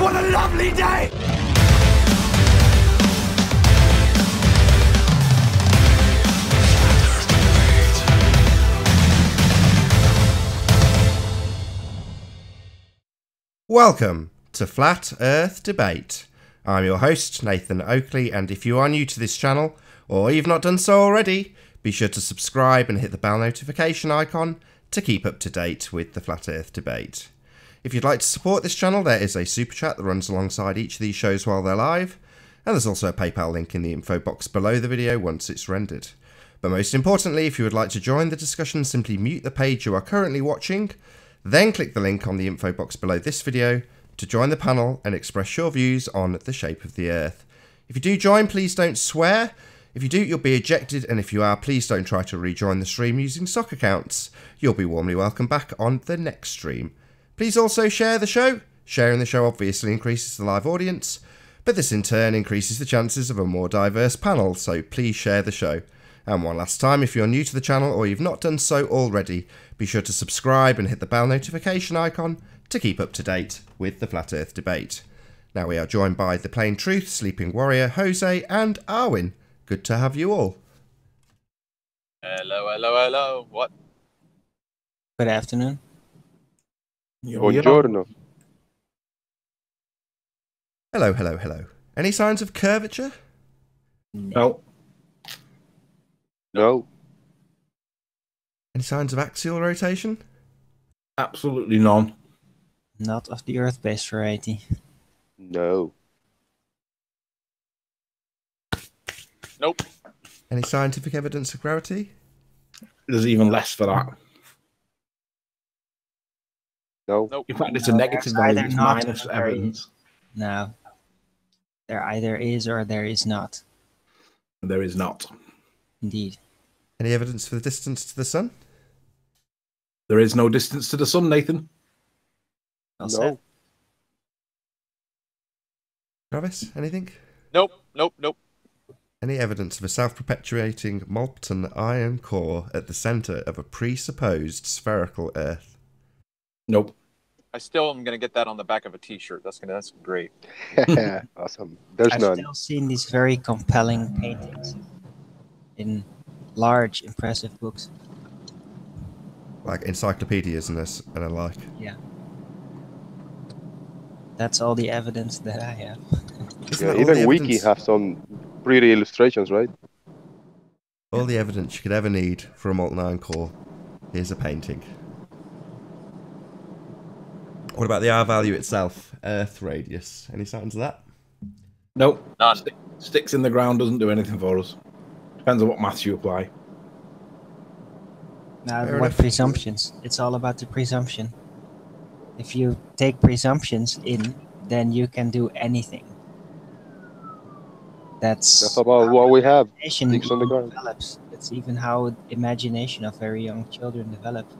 What a lovely day! Welcome to Flat Earth Debate. I'm your host, Nathan Oakley, and if you are new to this channel, or you've not done so already, be sure to subscribe and hit the bell notification icon to keep up to date with the Flat Earth Debate. If you'd like to support this channel, there is a super chat that runs alongside each of these shows while they're live, and there's also a PayPal link in the info box below the video once it's rendered. But most importantly, if you would like to join the discussion, simply mute the page you are currently watching, then click the link on the info box below this video to join the panel and express your views on the shape of the Earth. If you do join, please don't swear. If you do, you'll be ejected, and if you are, please don't try to rejoin the stream using sock accounts. You'll be warmly welcome back on the next stream. Please also share the show. Sharing the show obviously increases the live audience, but this in turn increases the chances of a more diverse panel, so please share the show. And one last time, if you're new to the channel or you've not done so already, be sure to subscribe and hit the bell notification icon to keep up to date with the Flat Earth Debate. Now we are joined by the Plain Truth, Sleeping Warrior, Jose and Arwin. Good to have you all. Hello, hello, hello. What? Good afternoon. Buongiorno. Hello, hello, hello. Any signs of curvature? No. No. Any signs of axial rotation? Absolutely none. Not of the Earth-based variety. No. Nope. Any scientific evidence of gravity? There's even less for that. No. Nope. In fact, it's a negative There's value. either It's not minus or there evidence. is. No. There either is or there is not. There is not. Indeed. Any evidence for the distance to the sun? There is no distance to the sun, Nathan. Well said. Travis, anything? Nope. Nope. Nope. Any evidence of a self-perpetuating molten iron core at the centre of a presupposed spherical Earth? Nope. I still am gonna get that on the back of a T-shirt. That's great. Awesome. There's I've none. still seen these very compelling paintings in large, impressive books. Like encyclopedias and alike. Yeah. That's all the evidence that I have. Isn't Yeah, that all the even Wiki evidence- have some pretty illustrations, right? all the evidence you could ever need for a molten iron core. Here's a painting. What about the R value itself? Earth radius. Any signs of that? Nope. None. Sticks in the ground doesn't do anything for us. Depends on what maths you apply. Now, Fair what enough. presumptions? It's all about the presumption. If you take presumptions in, then you can do anything. That's about what we have. Imagination Sticks on the ground. develops. It's even how imagination of very young children develop.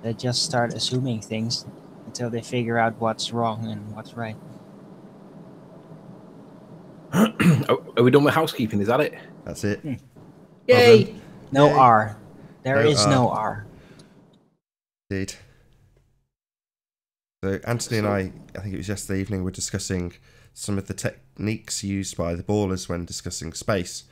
They just start assuming things until they figure out what's wrong and what's right. Are we done with housekeeping? Is that it? That's it. Yay! No Yay. R. There No is R. no R. Indeed. So Anthony and I think it was yesterday evening, were discussing some of the techniques used by the ballers when discussing space.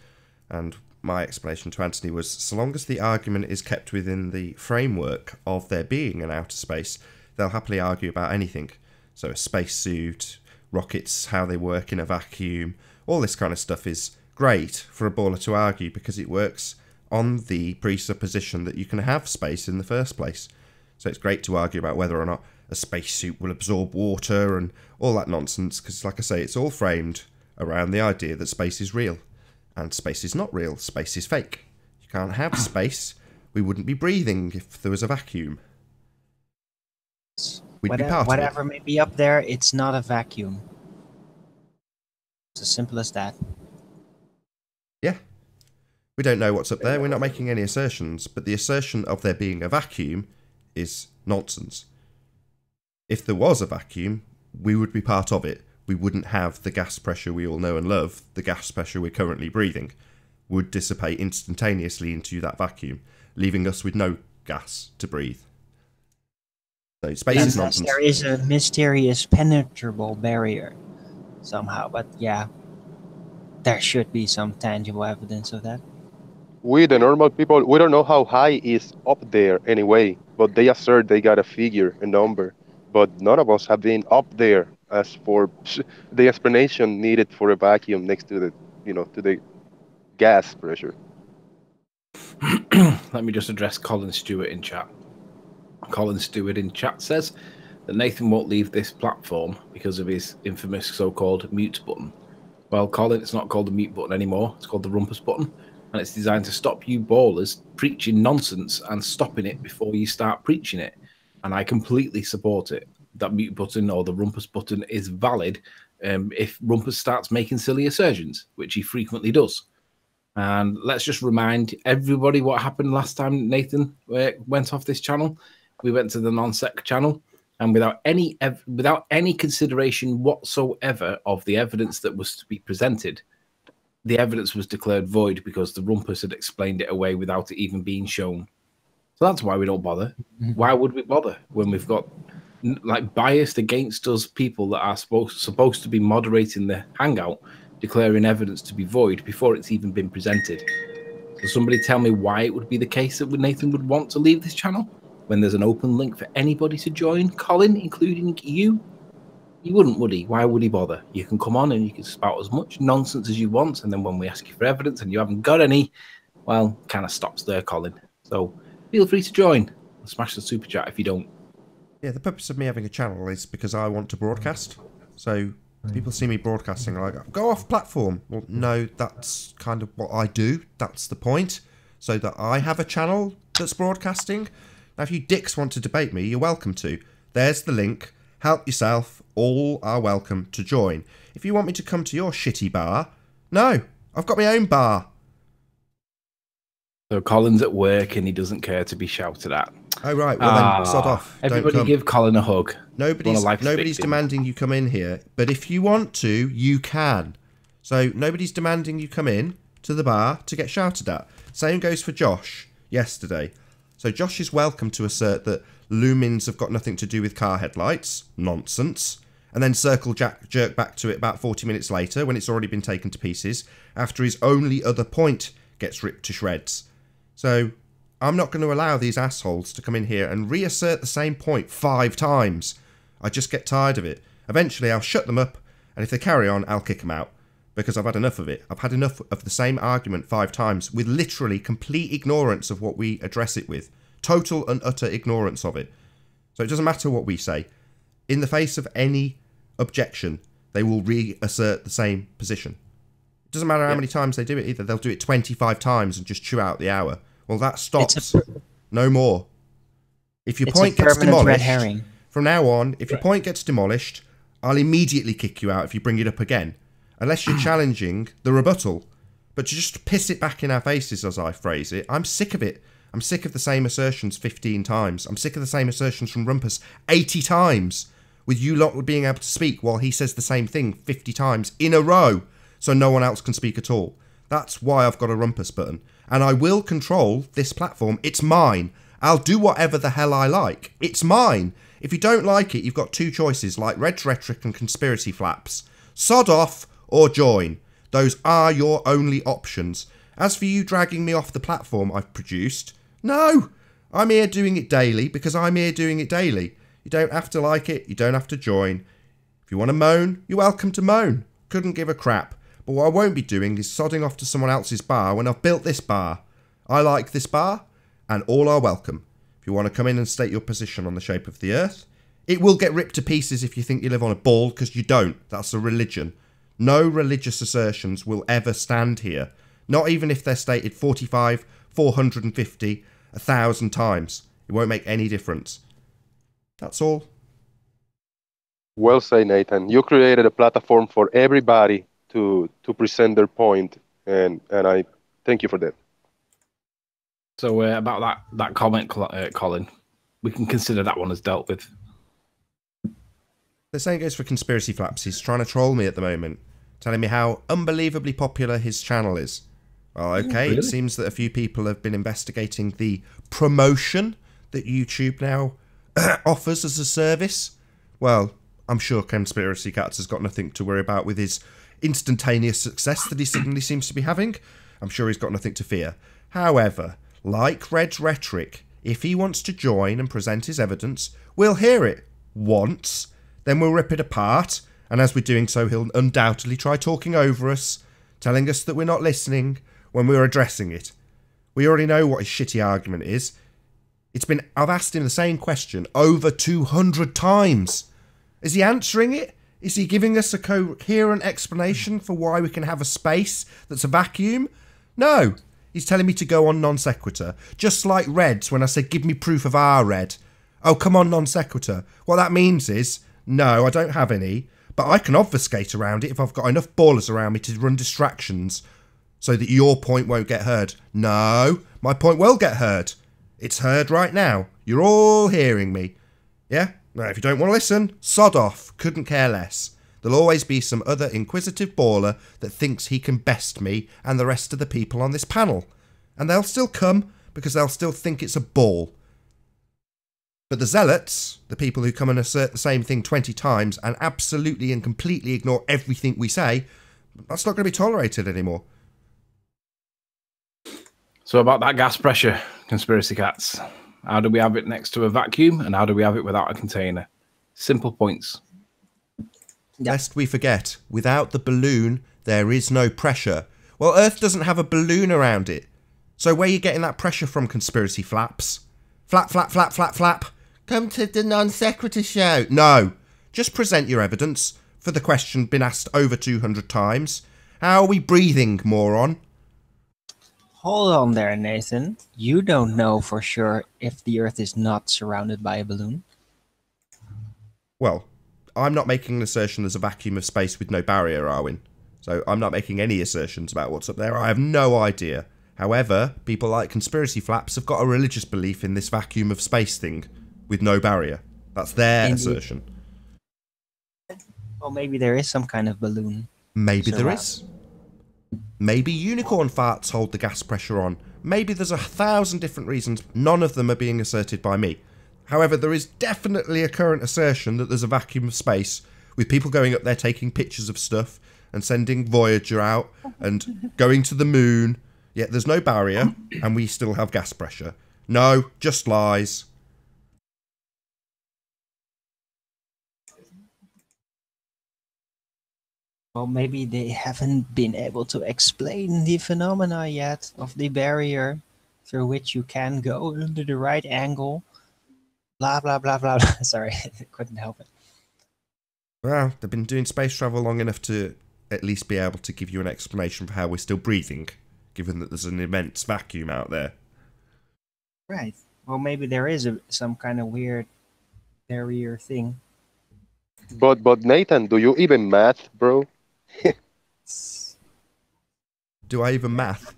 And my explanation to Anthony was, so long as the argument is kept within the framework of there being an outer space, they'll happily argue about anything. So a spacesuit, rockets, how they work in a vacuum, all this kind of stuff is great for a baller to argue because it works on the presupposition that you can have space in the first place. So it's great to argue about whether or not a spacesuit will absorb water and all that nonsense, because like I say, it's all framed around the idea that space is real. And space is not real, space is fake. You can't have space. We wouldn't be breathing if there was a vacuum. We'd be part of Whatever may be up there, it's not a vacuum. It's as simple as that. it. Yeah. We don't know what's up there, we're not making any assertions, but the assertion of there being a vacuum is nonsense. If there was a vacuum, we would be part of it. We wouldn't have the gas pressure we all know and love. The gas pressure we're currently breathing would dissipate instantaneously into that vacuum, leaving us with no gas to breathe. So space is Unless nonsense. there is a mysterious penetrable barrier somehow, but yeah, there should be some tangible evidence of that. We, the normal people, we don't know how high is up there anyway, but they assert they got a figure, a number. But none of us have been up there as for the explanation needed for a vacuum next to the, to the gas pressure. Let me just address Colin Stewart in chat. Colin Stewart in chat says that Nathan won't leave this platform because of his infamous so-called mute button. Well, Colin, it's not called the mute button anymore. It's called the rumpus button, and it's designed to stop you ballers preaching nonsense and stopping it before you start preaching it. And I completely support it. That mute button or the rumpus button is valid if Rumpus starts making silly assertions, which he frequently does. And let's just remind everybody what happened last time Nathan went off this channel. We went to the non-sec channel, and without any consideration whatsoever of the evidence that was to be presented, the evidence was declared void because the Rumpus had explained it away without it even being shown. So that's why we don't bother. Why would we bother when we've got like biased against us people that are supposed to be moderating the hangout, declaring evidence to be void before it's even been presented? So somebody tell me why it would be the case that Nathan would want to leave this channel when there's an open link for anybody to join, Colin, including you. He wouldn't, would he? Why would he bother? You can come on and you can spout as much nonsense as you want, and then when we ask you for evidence and you haven't got any, well, kind of stops there, Colin. So feel free to join. Smash the super chat if you don't. Yeah, the purpose of me having a channel is because I want to broadcast. So people see me broadcasting like, go off platform. Well, no, that's kind of what I do. That's the point. So that I have a channel that's broadcasting. Now, if you dicks want to debate me, you're welcome to. There's the link. Help yourself. All are welcome to join. If you want me to come to your shitty bar, no, I've got my own bar. So Colin's at work and he doesn't care to be shouted at. Oh, right. Well, then, sod off. Everybody give Colin a hug. Nobody's demanding you come in here, but if you want to, you can. So nobody's demanding you come in to the bar to get shouted at. Same goes for Josh yesterday. So Josh is welcome to assert that lumens have got nothing to do with car headlights. Nonsense. And then jerk back to it about 40 minutes later when it's already been taken to pieces after his only other point gets ripped to shreds. So I'm not going to allow these assholes to come in here and reassert the same point 5 times. I just get tired of it. Eventually I'll shut them up, and if they carry on, I'll kick them out. Because I've had enough of it. I've had enough of the same argument 5 times with literally complete ignorance of what we address it with. Total and utter ignorance of it. So it doesn't matter what we say. In the face of any objection, they will reassert the same position. It doesn't matter how many times they do it either. They'll do it 25 times and just chew out the hour. Well, that stops. No more. If your point gets demolished, from now on, if your point gets demolished, I'll immediately kick you out if you bring it up again. Unless you're challenging the rebuttal. But to just piss it back in our faces, as I phrase it, I'm sick of it. I'm sick of the same assertions 15 times. I'm sick of the same assertions from Rumpus 80 times. With you lot being able to speak while he says the same thing 50 times in a row. So no one else can speak at all. That's why I've got a Rumpus button. And I will control this platform. It's mine. I'll do whatever the hell I like. It's mine. If you don't like it, you've got 2 choices, like Red's Rhetoric and Conspiracy Flaps. Sod off or join. Those are your only options. As for you dragging me off the platform I've produced, no. I'm here doing it daily because I'm here doing it daily. You don't have to like it. You don't have to join. If you want to moan, you're welcome to moan. Couldn't give a crap. But what I won't be doing is sodding off to someone else's bar when I've built this bar. I like this bar, and all are welcome. If you want to come in and state your position on the shape of the earth, it will get ripped to pieces if you think you live on a ball, because you don't. That's a religion. No religious assertions will ever stand here. Not even if they're stated 45, 450, 1,000 times. It won't make any difference. That's all. Well said, Nathan. You created a platform for everybody to present their point, and I thank you for that. So about that comment, Colin, we can consider that one as dealt with. The same goes for Conspiracy Flaps. He's trying to troll me at the moment, telling me how unbelievably popular his channel is. Well, okay, really? It seems that a few people have been investigating the promotion that YouTube now offers as a service, well, I'm sure Conspiracy Cats has got nothing to worry about with his instantaneous success that he suddenly seems to be having. I'm sure he's got nothing to fear. However, like Red's rhetoric, if he wants to join and present his evidence, we'll hear it once, then we'll rip it apart, and as we're doing so, he'll undoubtedly try talking over us, telling us that we're not listening when we're addressing it. We already know what his shitty argument is. I've asked him the same question over 200 times. Is he answering it? Is he giving us a coherent explanation for why we can have a space that's a vacuum? No. He's telling me to go on non sequitur. Just like Red's when I said, give me proof of our Red. Oh, come on non sequitur. What that means is, no, I don't have any, but I can obfuscate around it if I've got enough ballers around me to run distractions so that your point won't get heard. No, my point will get heard. It's heard right now. You're all hearing me. Yeah? Now, if you don't want to listen, sod off. Couldn't care less. There'll always be some other inquisitive baller that thinks he can best me and the rest of the people on this panel. And they'll still come because they'll still think it's a ball. But the zealots, the people who come and assert the same thing 20 times and absolutely and completely ignore everything we say, that's not going to be tolerated anymore. So about that gas pressure, Conspiracy Cats. How do we have it next to a vacuum and how do we have it without a container? Simple points. Yep. Lest we forget, without the balloon, there is no pressure. Well, Earth doesn't have a balloon around it. So where are you getting that pressure from, Conspiracy Flaps? Flap, flap, flap, flap, flap. Come to the non-sequitur show. No. Just present your evidence for the question been asked over 200 times. How are we breathing, moron? Hold on there, Nathan. You don't know for sure if the Earth is not surrounded by a balloon. Well, I'm not making an assertion there's a vacuum of space with no barrier, Arwin. So I'm not making any assertions about what's up there. I have no idea. However, people like Conspiracy Flaps have got a religious belief in this vacuum of space thing with no barrier. That's their Indeed. assertion. Well, maybe there is some kind of balloon. Maybe there is. Maybe unicorn farts hold the gas pressure on. Maybe there's 1,000 different reasons. None of them are being asserted by me. However, there is definitely a current assertion that there's a vacuum of space with people going up there taking pictures of stuff and sending Voyager out and going to the moon. Yet there's no barrier and we still have gas pressure. No, just lies. Well, maybe they haven't been able to explain the phenomena yet of the barrier through which you can go under the right angle. Blah, blah, blah, blah, blah. Sorry, I couldn't help it. Well, they've been doing space travel long enough to at least be able to give you an explanation for how we're still breathing, given that there's an immense vacuum out there. Right. Well, maybe there is some kind of weird barrier thing. But Nathan, do you even math, bro? Do I even math?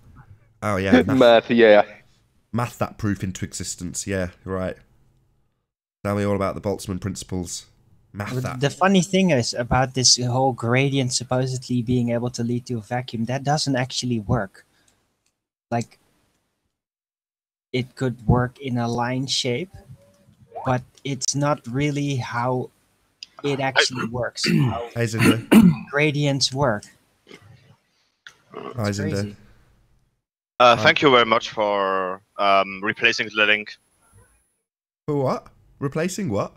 Oh yeah, Math, yeah. math that proof into existence. Yeah, right. Tell me all about the Boltzmann principles. Math But that. the funny thing is about this whole gradient supposedly being able to lead to a vacuum, that doesn't actually work. Like, it could work in a line shape, but it's not really how it actually works. How Hey Zinder. gradients work. Hi It's Zinder. crazy. Thank you very much for replacing the link. For what? Replacing what?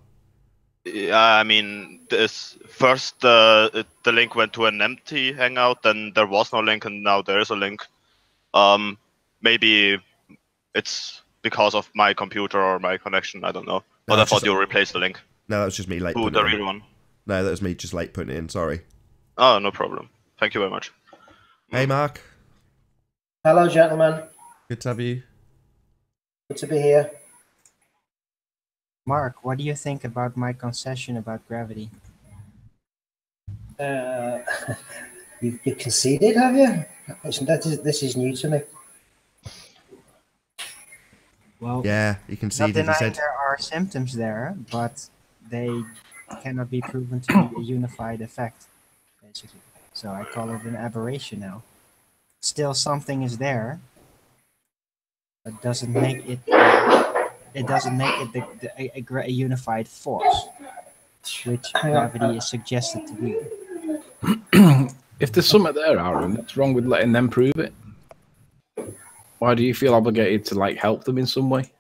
I mean, this first the link went to an empty hangout, then there was no link, and now there is a link. Maybe it's because of my computer or my connection. I don't know. But I thought you replaced the link. No, that was just me late To putting the it in. real one. No, that was me just late putting it in. Sorry. Oh, no problem. Thank you very much. Hey Mark. Hello, gentlemen. Good to have you. Good to be here. Mark, what do you think about my concession about gravity? You conceded, have you? This is new to me. Well, Yeah, he not conceded. He denying said, there are symptoms there, but they cannot be proven to be a unified effect, basically. So I call it an aberration now. Still, something is there, but doesn't make it it doesn't make it a unified force, which gravity is suggested to be. If there's something there, Aaron, what's wrong with letting them prove it? Why do you feel obligated to like help them in some way?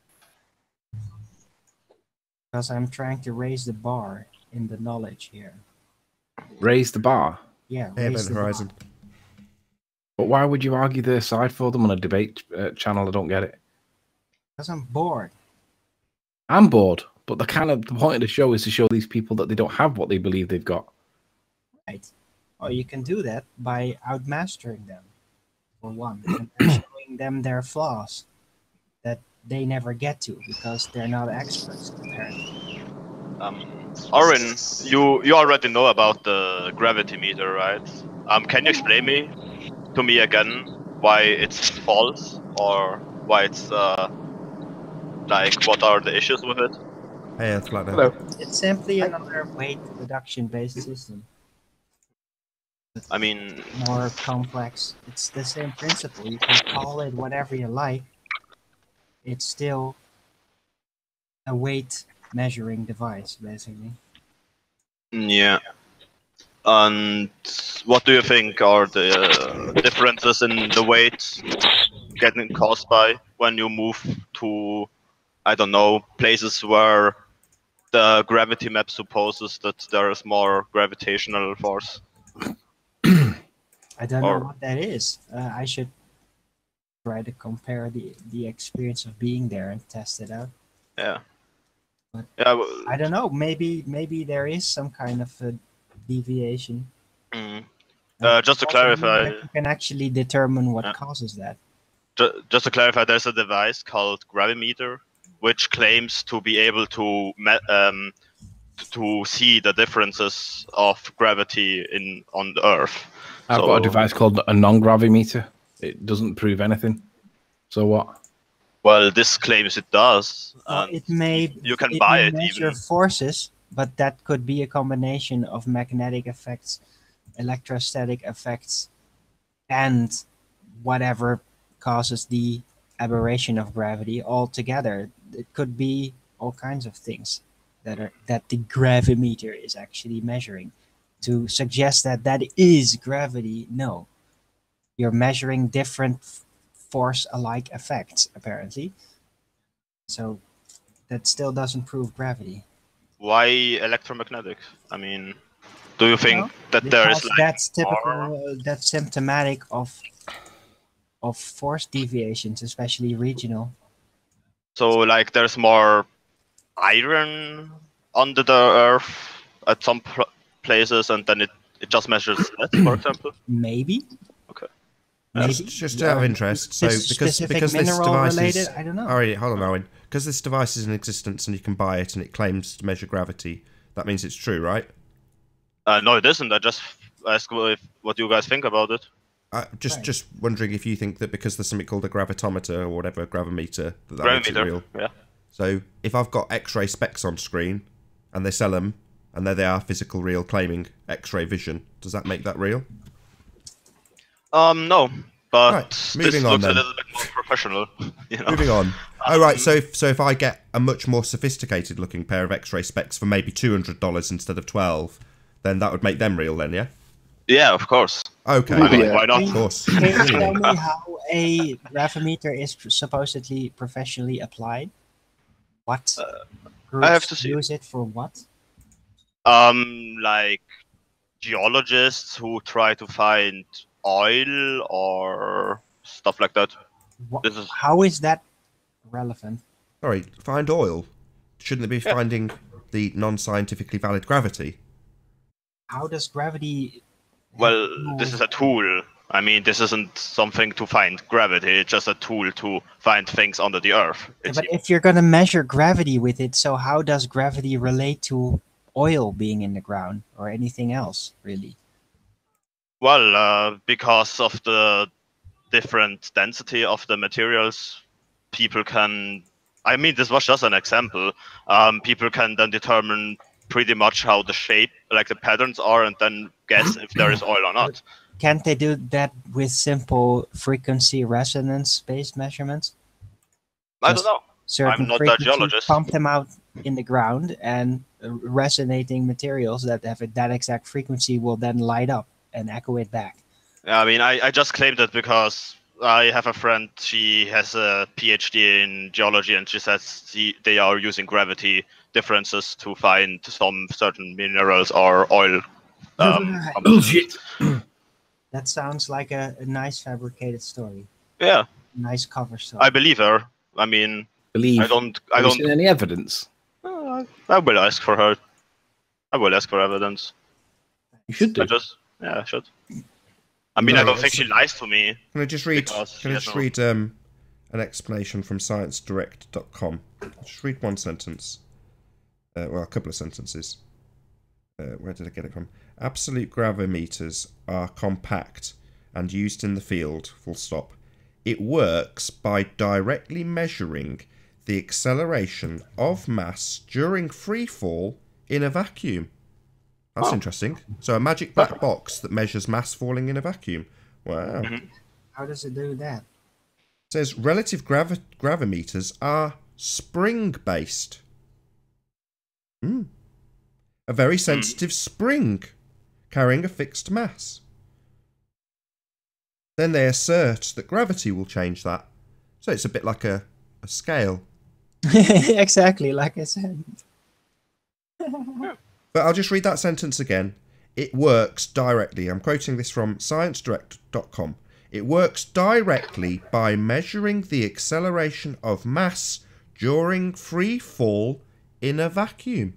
Because I'm trying to raise the bar in the knowledge here. Raise the bar. Yeah, Event raise the Horizon. bar. But why would you argue their side for them on a debate channel? I don't get it. Because I'm bored. I'm bored, but the point of the show is to show these people that they don't have what they believe they've got. Right. Or you can do that by outmastering them, for one, and then showing them their flaws that they never get to because they're not experts, apparently. Orin, you already know about the gravity meter, right? Can you explain to me again why it's false or why it's like what are the issues with it? Hey, Flatner. Hello. It's simply another weight reduction-based system. I mean, More complex. It's the same principle. You can call it whatever you like. It's still a weight measuring device, basically. yeah. And what do you think are the differences in the weight getting caused by when you move to, I don't know, places where the gravity map supposes that there is more gravitational force? I don't know Or- what that is. I should try to compare the experience of being there and test it out. Yeah. But Yeah. I don't know. Maybe there is some kind of a deviation. Mm. And Just to it doesn't mean clarify, that you can actually determine what Yeah. causes that. just to clarify, there's a device called gravimeter, which claims to be able to to see the differences of gravity on the Earth. I've got a device called a non-gravimeter. It doesn't prove anything. So what? Well, this claims it does. Well, And it may you can buy may it measure even. forces, but that could be a combination of magnetic effects, electrostatic effects, and whatever causes the aberration of gravity altogether. It could be all kinds of things that the gravimeter is actually measuring. To suggest that that is gravity, no. You're measuring different force-alike effects, apparently. So that still doesn't prove gravity. Why electromagnetic? I mean, do you think that there is Because like that's more? typical. That's symptomatic of force deviations, especially regional. So like there's more iron under the Earth at some places, and then it just measures that, for example. Maybe. Okay. Maybe. Just out of interest, so This because specific this mineral device related, is, I don't know. all right, hold on, Owen. Because this device is in existence and you can buy it and it claims to measure gravity, that means it's true, right? No, it isn't. I just ask what you guys think about it. Just wondering if you think that because there's something called a gravitometer or whatever, a gravimeter, that makes it real. Yeah. So if I've got X-ray specs on screen and they sell them and there they are, physical, real, claiming X-ray vision, does that make that real? No, but Right, this moving on looks then. a little bit more professional. You know? Moving on. Oh right, so if I get a much more sophisticated looking pair of X-ray specs for maybe $200 instead of $12, then that would make them real, then, yeah? Yeah, of course. Okay, I mean, Yeah. why not? of course. Can you tell me how a gravimeter is supposedly professionally applied? What groups I have to see. use it for what? Like geologists who try to find oil or stuff like that. This is How is that relevant? Sorry, find oil. Shouldn't they be Yeah. finding the non-scientifically valid gravity? How does gravity? well, this is a tool. I mean, this isn't something to find gravity. It's just a tool to find things under the Earth. Yeah, but if you're gonna measure gravity with it, so how does gravity relate to oil being in the ground or anything else, really? Well, because of the different density of the materials, people can. I mean, this was just an example. People can then determine pretty much how the shape, like the patterns are, and then guess if there is oil or not. Can't they do that with simple frequency resonance based measurements? I don't know. certain I'm not a frequencies, geologist. pump them out in the ground, and resonating materials that have that exact frequency will then light up and echo it back. Yeah, I mean, I just claimed it because I have a friend. She has a PhD in geology, and she says they are using gravity differences to find some certain minerals or oil. Compositions. Bullshit. That sounds like a nice fabricated story. Yeah, Nice cover story. I believe her. I mean, Believe. I don't. Have you seen any evidence? I will ask for her. I will ask for evidence. You should do. I should. I mean, I No, don't think she lies to me. Can I just read? Because Can I she just has read an explanation from ScienceDirect.com? Just read one sentence. Well, a couple of sentences. Where did I get it from? Absolute gravimeters are compact and used in the field. Full stop. It works by directly measuring the acceleration of mass during free fall in a vacuum. That's interesting. So a magic black box that measures mass falling in a vacuum. Wow. Mhm. How does it do that? It says relative gravimeters are spring-based. A very sensitive spring carrying a fixed mass. Then they assert that gravity will change that. So it's a bit like a scale. Exactly, like I said. But I'll just read that sentence again. It works directly. I'm quoting this from ScienceDirect.com. It works directly by measuring the acceleration of mass during free fall in a vacuum.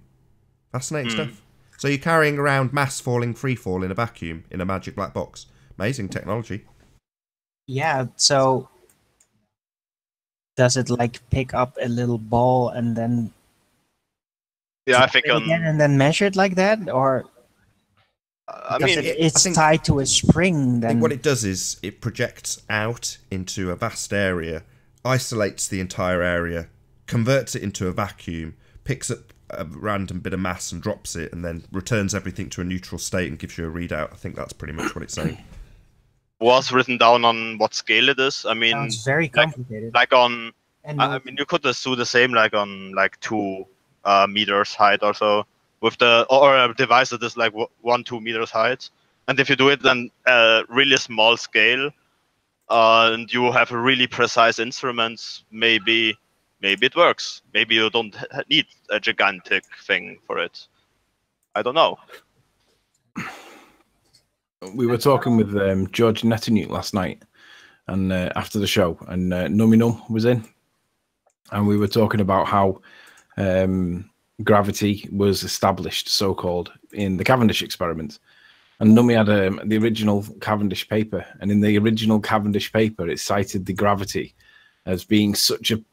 Fascinating stuff. So you're carrying around mass falling free fall in a vacuum in a magic black box. Amazing technology. Yeah, so does it like pick up a little ball and then Yeah, I think. drop it again and then measure it like that? Or I because mean, it's I think- tied to a spring, I then think what it does is it projects out into a vast area, isolates the entire area, converts it into a vacuum, picks up a random bit of mass and drops it, and then returns everything to a neutral state and gives you a readout. I think that's pretty much what it's saying. was written down on what scale it is. I mean, sounds very complicated. like on. and I mean, you could just do the same like on like 2 meters height or so with or a device that is like 1-2 meters height. And if you do it on a really small scale, and you have really precise instruments, maybe it works. Maybe you don't need a gigantic thing for it. I don't know. We were talking with George Netanyahu last night, and after the show, and Numinum was in, and we were talking about how gravity was established, so-called, in the Cavendish experiment. And Nummy had the original Cavendish paper, and in the original Cavendish paper, it cited the gravity as being such a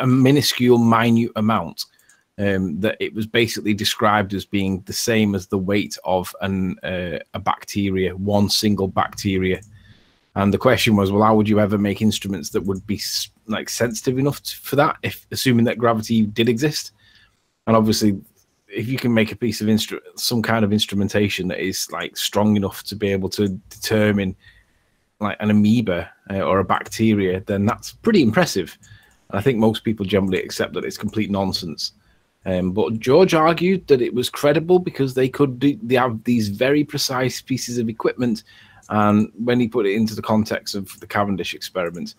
minuscule, minute amount that it was basically described as being the same as the weight of a bacteria, one single bacteria. And the question was, well, how would you ever make instruments that would be like sensitive enough for that, if assuming that gravity did exist? And obviously, if you can make a piece of some kind of instrumentation that is like strong enough to be able to determine like an amoeba or a bacteria, then that's pretty impressive. And I think most people generally accept that it's complete nonsense. But George argued that it was credible because they have these very precise pieces of equipment. And when he put it into the context of the Cavendish experiment,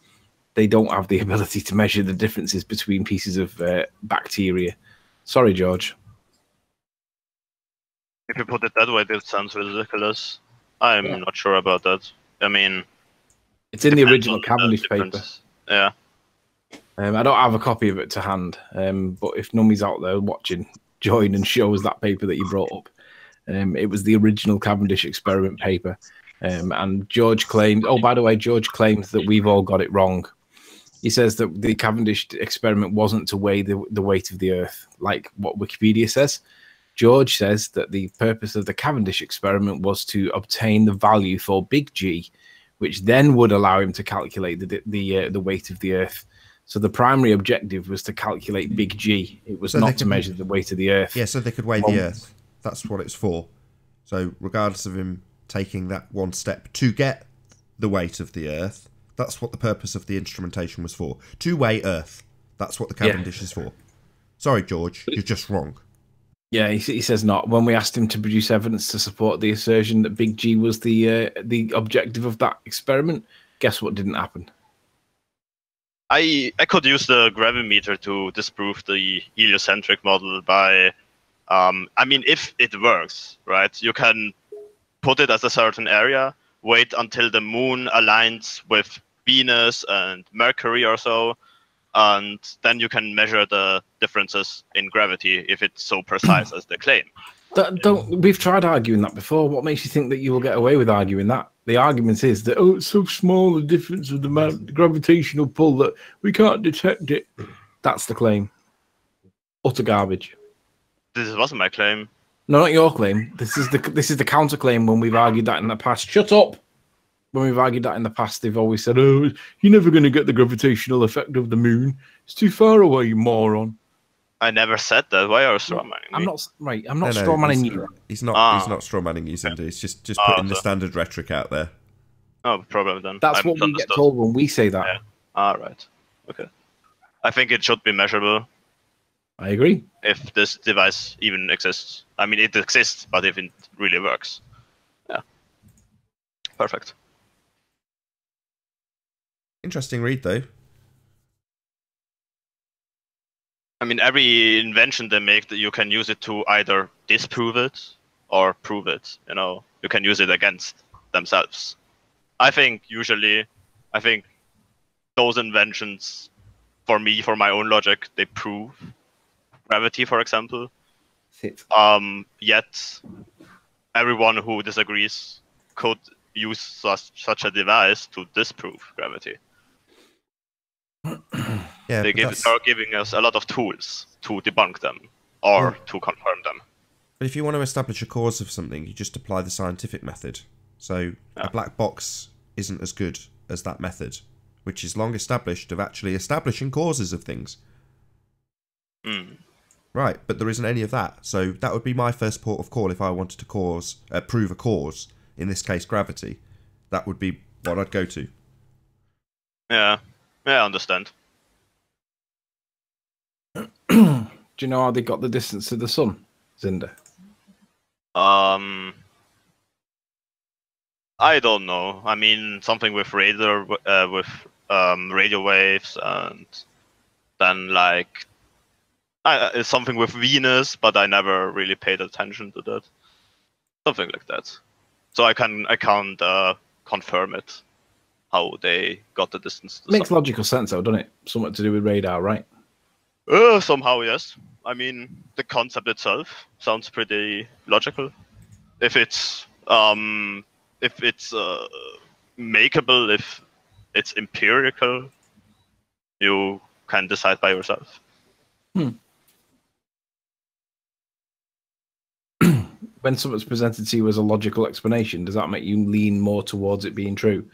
they don't have the ability to measure the differences between pieces of bacteria. Sorry, George. If you put it that way, it sounds ridiculous. I'm not sure about that. I mean, it's in the depends original on the Cavendish paper. difference. Yeah. I don't have a copy of it to hand, but if Nummy's out there watching, join and show us that paper that you brought up. It was the original Cavendish experiment paper. And George claimed, oh, by the way, George claims that we've all got it wrong. He says that the Cavendish experiment wasn't to weigh the weight of the Earth, like what Wikipedia says. George says that the purpose of the Cavendish experiment was to obtain the value for big G, which then would allow him to calculate the weight of the Earth. So the primary objective was to calculate big G. It was not to measure the weight of the Earth. Yeah, so they could weigh the Earth. That's what it's for. So regardless of him taking that one step to get the weight of the Earth, that's what the purpose of the instrumentation was for. To weigh Earth. That's what the Cavendish is for. Sorry, George, you're just wrong. Yeah, he says not. When we asked him to produce evidence to support the assertion that Big G was the objective of that experiment, guess what didn't happen? I could use the gravimeter to disprove the heliocentric model by, I mean, if it works, right? You can put it as a certain area, wait until the moon aligns with Venus and Mercury or so, and then you can measure the differences in gravity if it's so precise as they claim. We've tried arguing that before. What makes you think that you will get away with arguing that? The argument is that, it's so small the difference of the gravitational pull that we can't detect it. That's the claim. Utter garbage. This wasn't my claim. No, not your claim. This is the counterclaim when we've argued that in the past. Shut up! When we've argued that in the past, they've always said, you're never going to get the gravitational effect of the moon. It's too far away, you moron. I never said that. Why are you strawmanning me? I'm not strawmanning you. He's not strawmanning you, Cinder. He's just putting the standard rhetoric out there. No problem then. That's what we get told when we say that. Yeah. All right. Okay. I think it should be measurable. I agree. If this device even exists. I mean, it exists, but if it really works. Yeah. Perfect. Interesting read, though. I mean, every invention they make, that you can use it to either disprove it or prove it. You know, you can use it against themselves. I think those inventions, for me, for my own logic, they prove gravity, for example. Yet, everyone who disagrees could use such a device to disprove gravity. Yeah, are giving us a lot of tools to debunk them or to confirm them. But if you want to establish a cause of something, you just apply the scientific method. So a black box isn't as good as that method, which is long established of actually establishing causes of things. Right, but there isn't any of that. So that would be my first port of call if I wanted to prove a cause, in this case gravity. That would be what I'd go to. Yeah, I understand. Do you know how they got the distance to the sun, Zinder? I don't know. I mean, something with radio waves, and then it's something with Venus, but I never really paid attention to that. Something like that. So I can't confirm it. How they got the distance. Makes logical sense, though, doesn't it? Something to do with radar, right? Somehow, yes. I mean, the concept itself sounds pretty logical. If it's makeable, if it's empirical, you can decide by yourself. When something's presented to you as a logical explanation, does that make you lean more towards it being true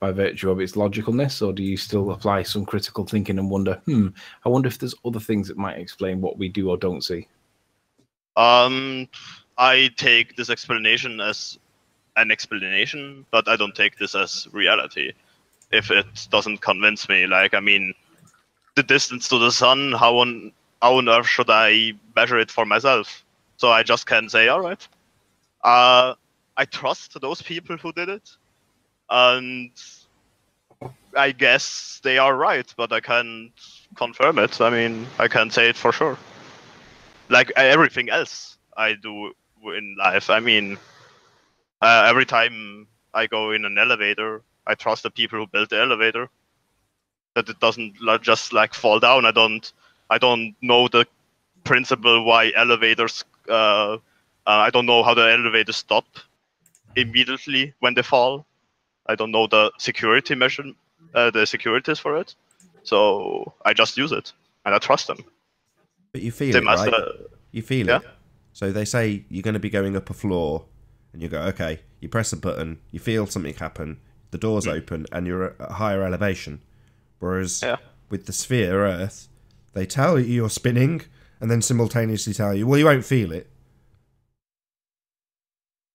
by virtue of its logicalness, or do you still apply some critical thinking and wonder, I wonder if there's other things that might explain what we do or don't see? I take this explanation as an explanation, but I don't take this as reality. If it doesn't convince me, I mean, the distance to the sun, how on earth should I measure it for myself? So I just can say, all right, I trust those people who did it, and I guess they are right, but I can't confirm it. I mean, I can't say it for sure. Like everything else I do in life. I mean, every time I go in an elevator, I trust the people who built the elevator, that it doesn't just fall down. I don't know the principle why elevators. I don't know how the elevators stop immediately when they fall. I don't know the security measure, the securities for it. So I just use it and I trust them. But you feel it, right? You feel it. So they say you're going to be going up a floor, and you go, okay. You press a button, you feel something happen, the doors open, and you're at a higher elevation. Whereas with the sphere Earth, they tell you you're spinning, and then simultaneously tell you, well, you won't feel it.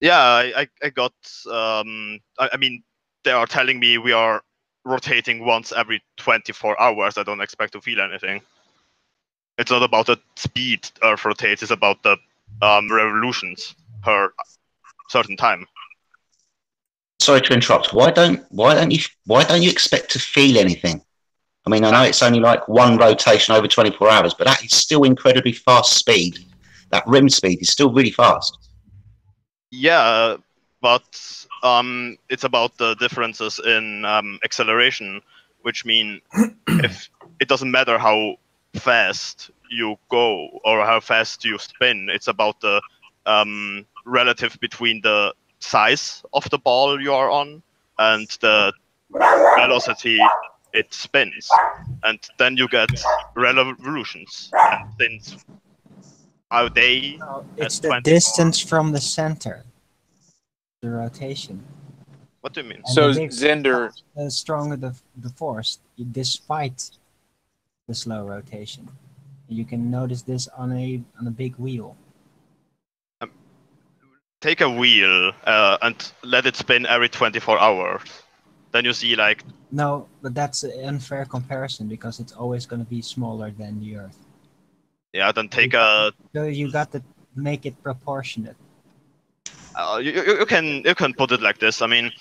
Yeah, I got. I mean, they are telling me we are rotating once every 24 hours, I don't expect to feel anything. It's not about the speed Earth rotates, it's about the revolutions per certain time. Sorry to interrupt. Why don't you expect to feel anything? I mean, I know it's only like one rotation over 24 hours, but that is still incredibly fast speed. That rim speed is still really fast. Yeah, but it's about the differences in acceleration, which mean if it doesn't matter how fast you go or how fast you spin, it's about the relative between the size of the ball you are on and the velocity it spins, and then you get revolutions. And since how they No, it's at the 24 distance from the center, the rotation. What do you mean? And So the bigger Zender, the stronger the force, despite the slow rotation. You can notice this on a big wheel. Take a wheel and let it spin every 24 hours. Then you see like No, but that's an unfair comparison because it's always going to be smaller than the Earth. yeah. Then take a So you got to make it proportionate. you can put it like this. I mean,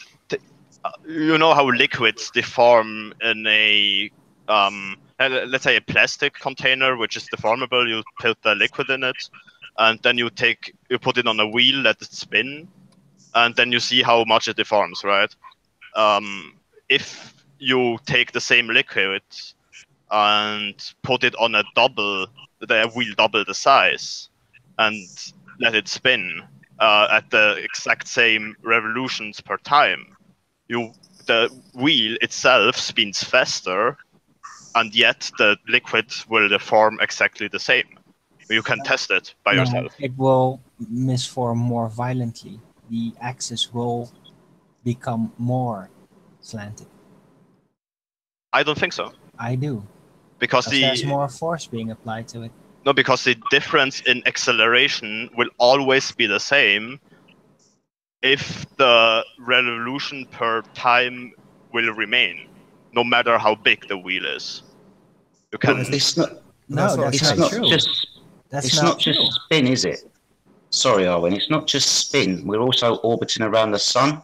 you know how liquids deform in a let's say a plastic container which is deformable. You put the liquid in it, and then you put it on a wheel, let it spin, and then you see how much it deforms, right? If you take the same liquid and put it on the wheel double the size, and let it spin at the exact same revolutions per time, the wheel itself spins faster, and yet the liquid will deform exactly the same. You can test it by No, yourself. it will misform more violently. The axis will become more slanted. I don't think so, I do. because There's more force being applied to it. no, because the difference in acceleration will always be the same if the revolution per time will remain, no matter how big the wheel is. You can. It's not. No, that's It's not not true. just. That's It's not not true. just spin, is it? Sorry, Arwen. It's not just spin. We're also orbiting around the sun.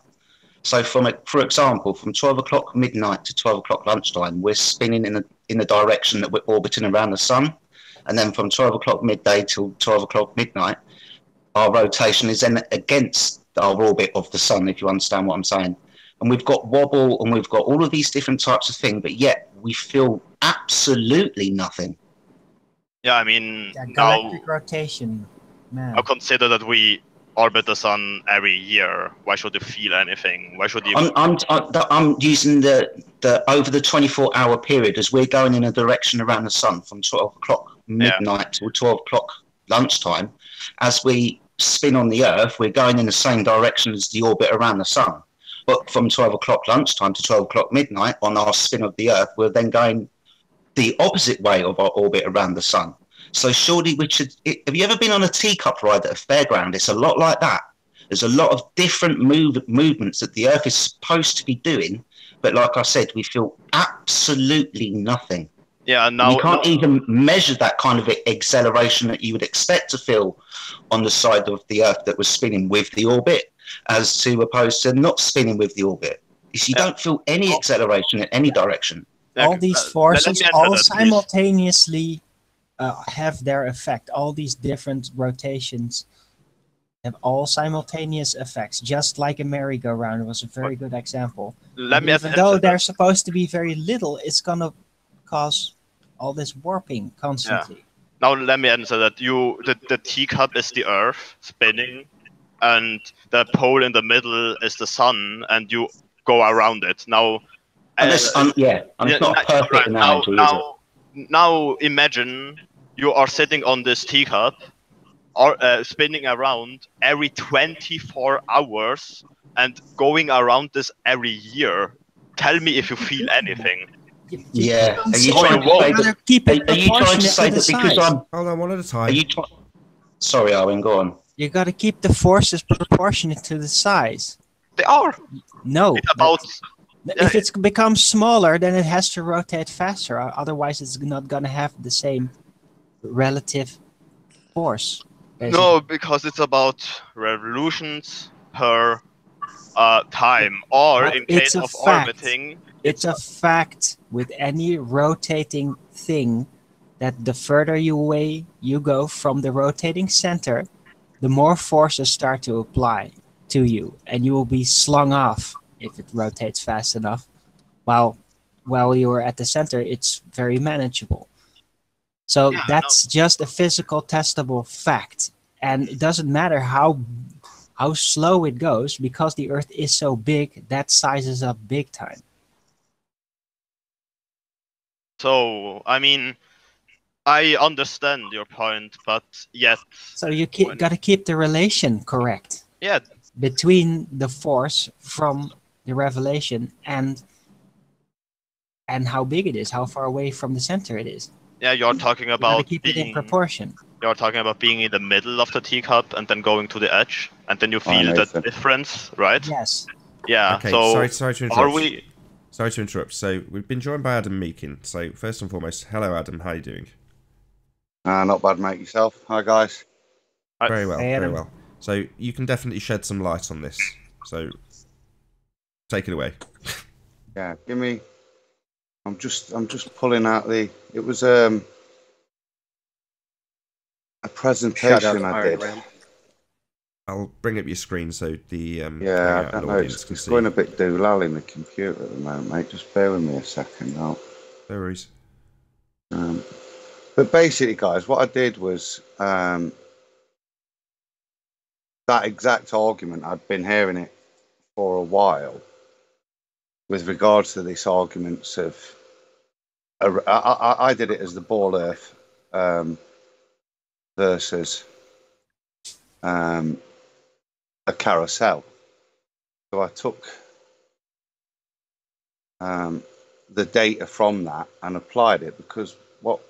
So, for example, from 12 o'clock midnight to 12 o'clock lunchtime, we're spinning in the direction that we're orbiting around the sun, and then from 12 o'clock midday till 12 o'clock midnight, our rotation is then against our orbit of the sun. If you understand what I'm saying, and we've got wobble and we've got all of these different types of things, but yet we feel absolutely nothing. Yeah, I mean, Yeah, now galactic rotation, man. I'll consider that we orbit the sun every year. Why should you feel anything? Why should you? I'm using the over the 24-hour period as we're going in a direction around the sun from 12 o'clock midnight till 12 o'clock lunchtime. As we spin on the Earth, we're going in the same direction as the orbit around the sun. But from 12 o'clock lunchtime to 12 o'clock midnight on our spin of the Earth, we're then going the opposite way of our orbit around the sun. So surely we should. Have you ever been on a teacup ride at a fairground? It's a lot like that. There's a lot of different movements that the Earth is supposed to be doing, but like I said, we feel absolutely nothing. Yeah, now We can't even measure that kind of acceleration that you would expect to feel on the side of the Earth that was spinning with the orbit, as to opposed to not spinning with the orbit. You don't feel any acceleration in any direction. All these let me forces answer all that, please. simultaneously have their effect. All these different rotations have all simultaneous effects, just like a merry-go-round was a very good example. Let me Even answer though that. they're supposed to be very little, it's gonna cause all this warping constantly. Now let me answer that. The teacup is the Earth spinning, and the pole in the middle is the sun, and you go around it. Now, And it's not a perfect analogy, is it? Now imagine you are sitting on this teacup, or spinning around every 24 hours, and going around this every year. Tell me if you feel anything. Yeah. Are you Oh, trying you won't. to say that because I'm? Hold on, one at a time. Are you? Sorry, Owen. Go on. You got to keep the forces proportionate to the size. They are. No, It's about If it becomes smaller, then it has to rotate faster. Otherwise, it's not going to have the same relative force. Basically. No, because it's about revolutions per time, or But in it's case a of fact. orbiting, It's a fact with any rotating thing that the further away you go from the rotating center, the more forces start to apply to you, and you will be slung off if it rotates fast enough. While you're at the center, it's very manageable. So Yeah, that's just a physical testable fact, and it doesn't matter how slow it goes, because the Earth is so big that sizes up big time. So, I mean, I understand your point, but yet, So you got to keep the relation correct. yeah, Between the force from the revelation and how big it is, how far away from the center it is. yeah, you're talking You got to about keep it in proportion. You're talking about being in the middle of the teacup and then going to the edge, and then you feel the Nathan. difference, right? Yes. Yeah. Okay, so sorry to interrupt. are we? Sorry to interrupt. So we've been joined by Adam Meakin. So first and foremost, hello Adam, how are you doing? Not bad, mate. Yourself? Hi, guys. Very well, Hey, very Adam. well. So you can definitely shed some light on this. So take it away. Yeah, give me. I'm just pulling out the. It was a presentation I did. I'll bring up your screen so the Yeah, I Hangout don't know. audience can It's see. going a bit doolal in the computer at the moment, mate. Just bear with me a second. No worries. But basically, guys, what I did was that exact argument. I'd been hearing it for a while with regards to this arguments of. I did it as the ball Earth versus a carousel. So I took the data from that and applied it, because what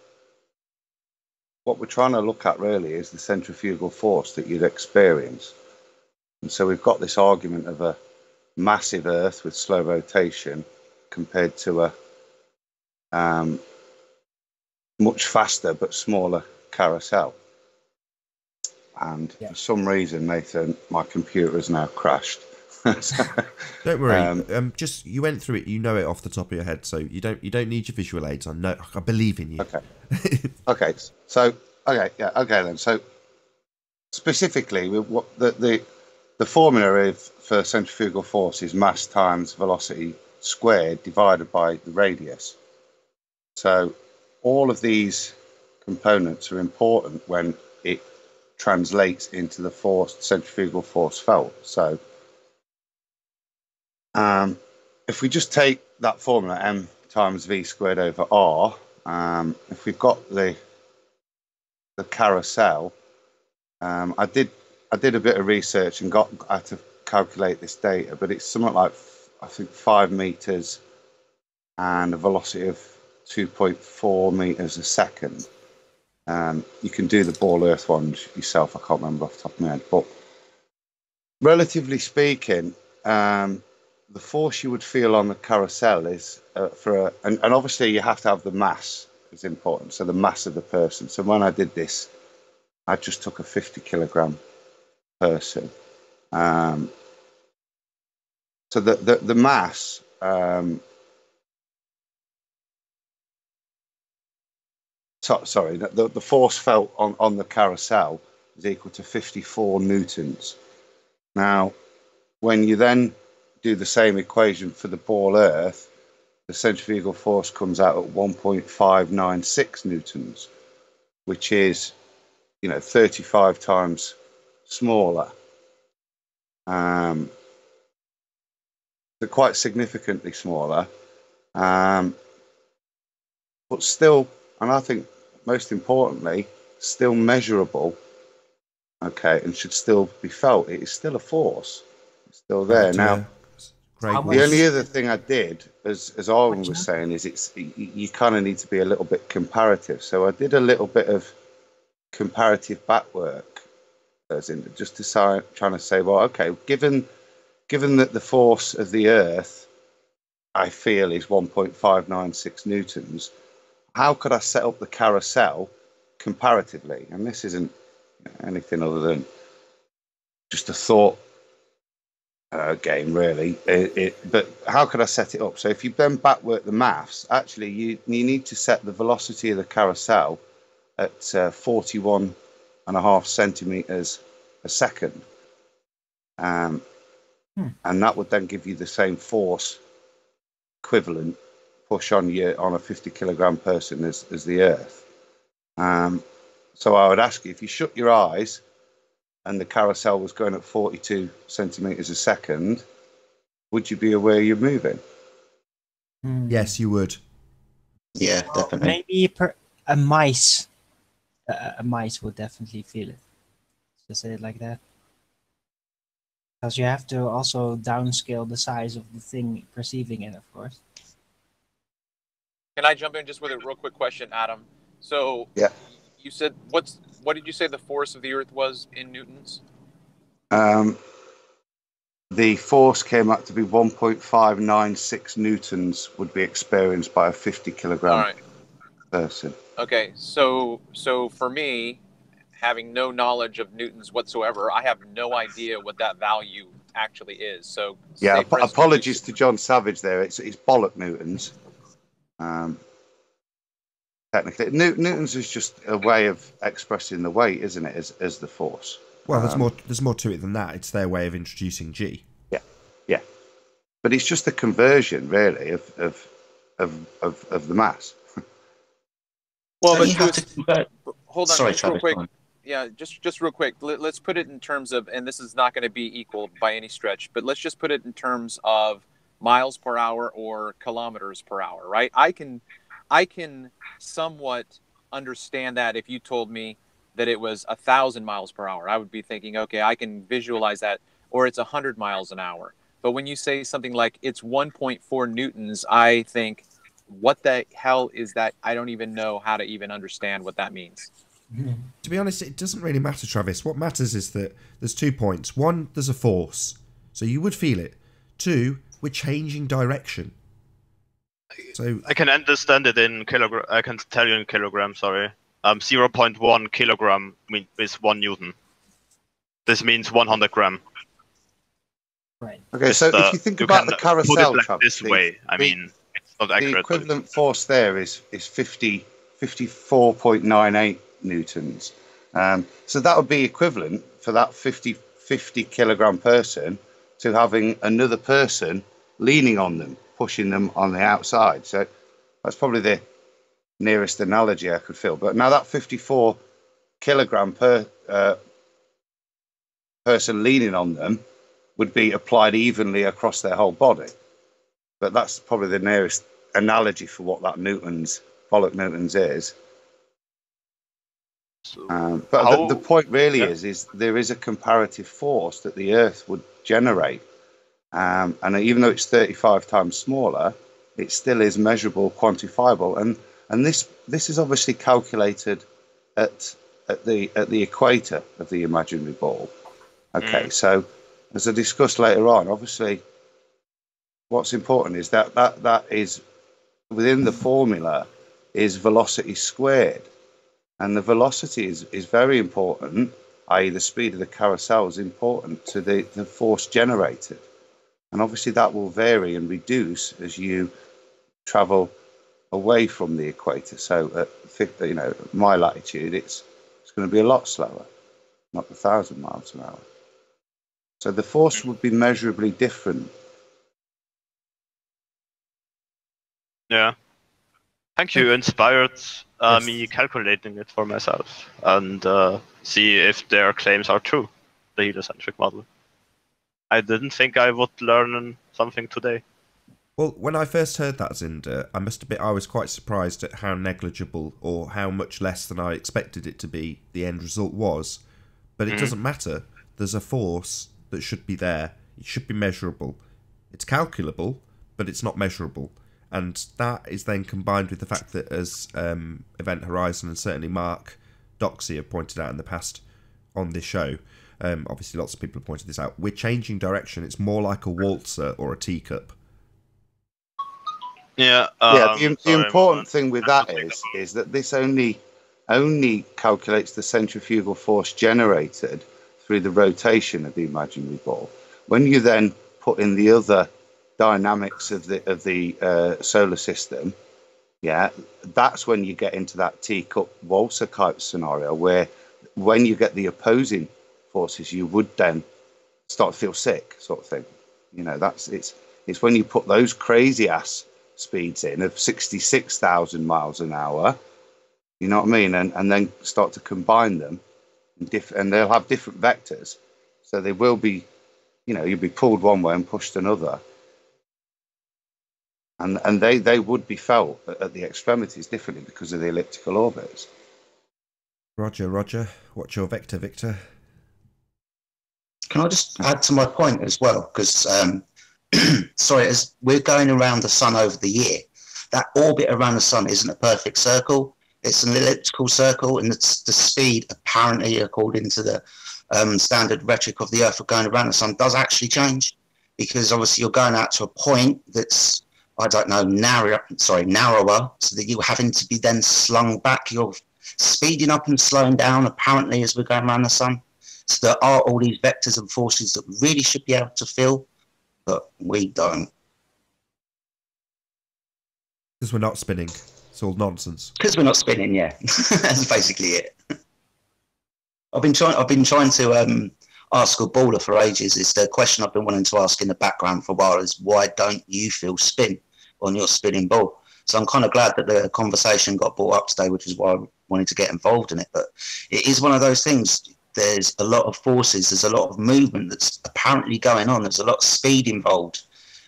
we're trying to look at really is the centrifugal force that you'd experience. And so we've got this argument of a massive Earth with slow rotation compared to a much faster but smaller carousel. And for some reason, Nathan, my computer has now crashed. Don't worry. Just you went through it. You know it off the top of your head, so you don't need your visual aids. I believe in you. Okay. Okay. Then. So specifically, what the formula for centrifugal force is mass times velocity squared divided by the radius. So all of these components are important when it translates into the centrifugal force felt. So if we just take that formula, m times v squared over r, if we've got the carousel, I did a bit of research and had to calculate this data, but it's something like, I think, 5 meters and a velocity of 2.4 meters a second. You can do the ball Earth ones yourself. I can't remember off the top of my head, but relatively speaking, the force you would feel on the carousel is and obviously you have to have the mass is important. So the mass of the person. So when I did this, I just took a 50 kilogram person. So the mass. Sorry, the force felt on the carousel is equal to 54 newtons. Now, when you then do the same equation for the ball Earth, the centrifugal force comes out at 1.596 newtons, which is, 35 times smaller. So quite significantly smaller, but still, and I think most importantly, still measurable. Okay, and should still be felt. It is still a force. It's still there. Now, the only other thing I did, as Arwen was saying, is you kind of need to be a little bit comparative. So I did a little bit of comparative backwork, as in just trying to say, well, okay, given that the force of the Earth I feel is 1.596 newtons, how could I set up the carousel comparatively? And this isn't anything other than just a thought game, really. But how could I set it up? So if you then backwork the maths, actually you need to set the velocity of the carousel at 41.5 centimeters a second. And that would then give you the same force equivalent push on a 50 kilogram person as the Earth. So I would ask you, if you shut your eyes and the carousel was going at 42 centimeters a second, would you be aware you're moving? Yes, you would. Yeah, definitely. Maybe a mice. A mice would definitely feel it. Just say it like that. Because you have to also downscale the size of the thing perceiving it, of course. Can I jump in just with a real quick question, Adam? So Yeah. you said what did you say the force of the Earth was in newtons? The force came out to be 1.596 newtons would be experienced by a 50 kilogram person. Okay, so for me, having no knowledge of newtons whatsoever, I have no idea what that value actually is. So yeah, say, for instance, apologies to John Savage there. It's bollock newtons. Technically, newtons is just a way of expressing the weight, isn't it, as the force? Well, there's more to it than that. It's their way of introducing G. Yeah, but it's just the conversion, really, of the mass. Well, So you have to convert. hold on, Sorry, just real Travis, quick. go on. Yeah, just real quick. Let's put it in terms of, and this is not going to be equal by any stretch, but let's just put it in terms of miles per hour or kilometers per hour, right? I can somewhat understand that if you told me that it was 1,000 miles per hour. I would be thinking, okay, I can visualize that, or it's 100 miles an hour. But when you say something like it's 1.4 newtons, I think, what the hell is that? I don't even know how to even understand what that means. To be honest, it doesn't really matter, Travis. What matters is that there's 2 points. One, there's a force, so you would feel it. Two, we're changing direction. So I can understand it in kilogram. I can tell you in kilograms. Sorry, 0.1 kilogram is 1 newton. This means 100 gram. Right. Okay, so if you think about the carousel, put it like this way, I mean, it's not accurate. The equivalent force there is 54.98 newtons. So that would be equivalent for that 50 kilogram person to having another person leaning on them, pushing them on the outside. So that's probably the nearest analogy I could feel. But now that 54 kilogram per person leaning on them would be applied evenly across their whole body. But that's probably the nearest analogy for what that bollock newtons is. But the point really is there is a comparative force that the Earth would generate. And even though it's 35 times smaller, it still is measurable, quantifiable. And this is obviously calculated at the equator of the imaginary ball. Okay, so as I discussed later on, obviously what's important is that is within the formula is velocity squared. And the velocity is very important, i.e. the speed of the carousel is important to the force generated. And obviously that will vary and reduce as you travel away from the equator. So at my latitude, it's going to be a lot slower, not 1,000 miles an hour. So the force would be measurably different. Yeah. Thank you. Inspired me calculating it for myself and see if their claims are true, the heliocentric model. I didn't think I would learn something today. Well, when I first heard that, Zinder, I was quite surprised at how negligible or how much less than I expected it to be the end result was. But it doesn't matter. There's a force that should be there. It should be measurable. It's calculable, but it's not measurable. And that is then combined with the fact that, as Event Horizon and certainly Mark Doxey have pointed out in the past on this show, obviously lots of people have pointed this out, we're changing direction. It's more like a waltzer or a teacup. Yeah. The Sorry, important thing with that take is that this only calculates the centrifugal force generated through the rotation of the imaginary ball. When you then put in the other dynamics of the solar system, yeah, that's when you get into that teacup waltzer type scenario where, when you get the opposing forces, you would then start to feel sick, sort of thing. You know, it's when you put those crazy ass speeds in of 66,000 miles an hour, you know what I mean, and then start to combine them, and they'll have different vectors, so they will be, you know, you'll be pulled one way and pushed another, and they would be felt at the extremities differently because of the elliptical orbits. Roger. What's your vector, Victor? Can I just add to my point as well? Because, sorry, as we're going around the sun over the year, that orbit around the sun isn't a perfect circle. It's an elliptical circle, and it's the speed, apparently, according to the standard rhetoric of the Earth of going around the sun, does actually change. Because obviously you're going out to a point that's, I don't know, narrower, so that you're having to be then slung back. You're speeding up and slowing down, apparently, as we're going around the sun. So there are all these vectors and forces that we really should be able to feel, but we don't. Because we're not spinning. It's all nonsense. Because we're not spinning, yeah. That's basically it. I've been trying to ask a baller for ages. It's the question I've been wanting to ask in the background for a while, is why don't you feel spin on your spinning ball? So I'm kind of glad that the conversation got brought up today, which is why I wanted to get involved in it. But it is one of those things. There's a lot of forces, there's a lot of movement that's apparently going on, there's a lot of speed involved.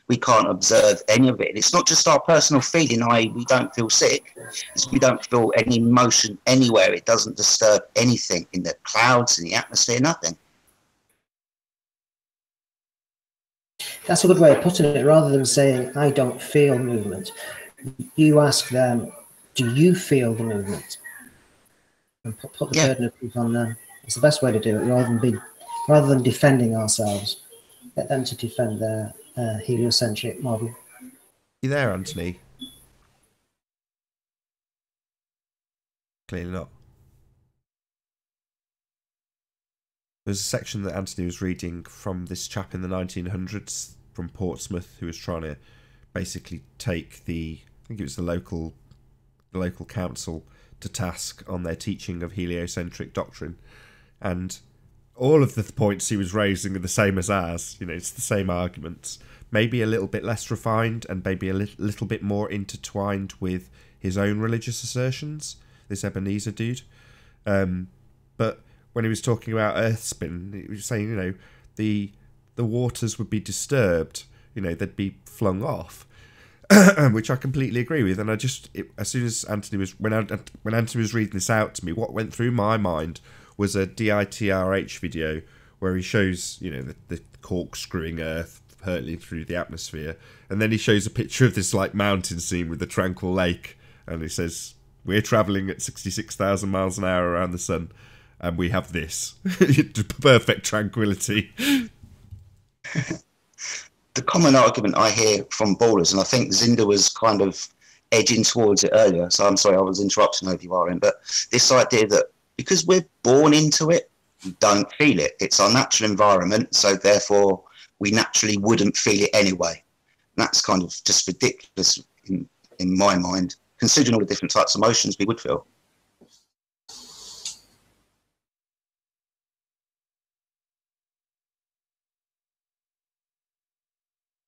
We can't observe any of it. It's not just our personal feeling, i.e. we don't feel sick, it's we don't feel any motion anywhere. It doesn't disturb anything in the clouds, in the atmosphere, nothing. That's a good way of putting it. Rather than saying, I don't feel movement, you ask them, do you feel the movement? And put the burden of proof on them. It's the best way to do it, rather than defending ourselves. Get them to defend their heliocentric model. You there, Anthony? Clearly not. There's a section that Anthony was reading from this chap in the 1900s from Portsmouth who was trying to basically take I think it was the local council to task on their teaching of heliocentric doctrine, and all of the points he was raising are the same as ours. You know, it's the same arguments, maybe a little bit less refined and maybe a little bit more intertwined with his own religious assertions, this Ebenezer dude. But when he was talking about Earth spin, he was saying, you know, the waters would be disturbed, you know, they'd be flung off, which I completely agree with. And as soon as Anthony was, when Anthony was reading this out to me, what went through my mind was a DITRH video where he shows, you know, the corkscrewing Earth hurtling through the atmosphere, and then he shows a picture of this like mountain scene with the tranquil lake, and he says, we're travelling at 66,000 miles an hour around the sun, and we have this. Perfect tranquility. The common argument I hear from ballers, and I think Zinda was kind of edging towards it earlier, so I'm sorry I was interrupting over you, Aaron, but this idea that because we're born into it, we don't feel it. It's our natural environment, so therefore we naturally wouldn't feel it anyway. And that's kind of just ridiculous in my mind, considering all the different types of emotions we would feel.